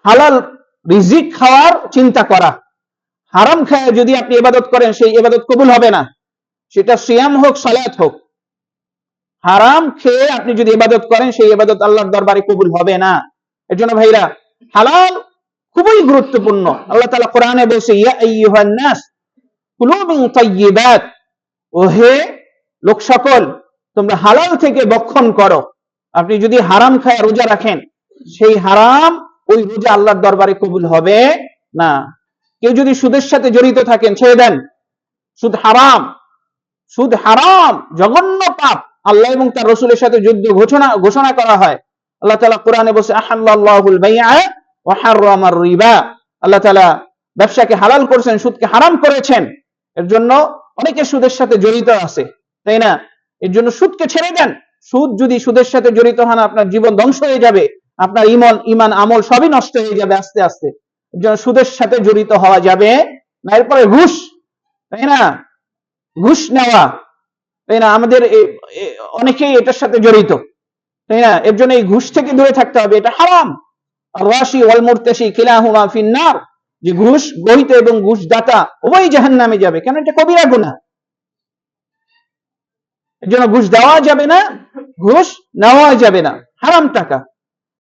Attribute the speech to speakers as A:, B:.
A: হালাল রিজিক খাওয়ার চিন্তা করা। হারাম খায় যদি আপনি ইবাদত করেন, সেই ইবাদত কবুল হবে না, সেটা সিয়াম হোক, সালাত হোক। হারাম খেয়ে আপনি যদি ইবাদত করেন, সেই ইবাদত আল্লাহর দরবারে কবুল হবে না। এর জন্য ভাইরা, হালাল খুবই গুরুত্বপূর্ণ। আল্লাহ তাআলা কোরআনে বলছে, ইয়া আইয়ুহান নাস কুলু মিন তাইয়্যিবাত, ও হে লোক সকল, তোমরা হালাল থেকে ভক্ষণ করো। আপনি যদি হারাম খায় রোজা রাখেন, সেই হারাম ওই রোজা আল্লাহর দরবারে কবুল হবে না। কেউ যদি সুদের সাথে জড়িত থাকেন, ছেড়ে দেন। সুদ হারাম, সুদ হারাম, জঘন্য পাপ। আল্লাহ এবং তার রাসূলের সাথে যুদ্ধ ঘোষণা করা হয়। আল্লাহ তাআলা কোরআনে বলছে, আহাল্লাল্লাহুল বাইআ ওয়া হাররামার রিবা। আল্লাহ তাআলা ব্যবসাকে হালাল করেছেন, সুদকে হারাম করেছেন। এর জন্য অনেকে সুদের সাথে জড়িত আছে, তাই না? এর জন্য সুদকে ছেড়ে দেন। সুদ যদি সুদের সাথে জড়িত হন, আপনার জীবন ধ্বংস হয়ে যাবে, আপনার ঈমান আমল সবই নষ্ট হয়ে যাবে আস্তে আস্তে। এর জন্য সুদের সাথে জড়িত হওয়া যাবে না। এরপরে ঘুষ, তাই না? ঘুষ নেওয়া, তাই না? আমাদের অনেকেই এটার সাথে জড়িত, তাই না? এর জন্য এই ঘুষ থেকে দূরে থাকতে হবে, এটা হারাম। আর-রাশি ওয়াল মুরতাশি কিলাহুমা ফিন-নার, যে ঘুষ গ্রহীত এবং ঘুষদাতা উভয়ই জাহান্নামে যাবে। কেন? এটা কবিরা গুনাহ। এর জন্য ঘুষ দেওয়া যাবে না, ঘুষ নেওয়া যাবে না, হারাম টাকা।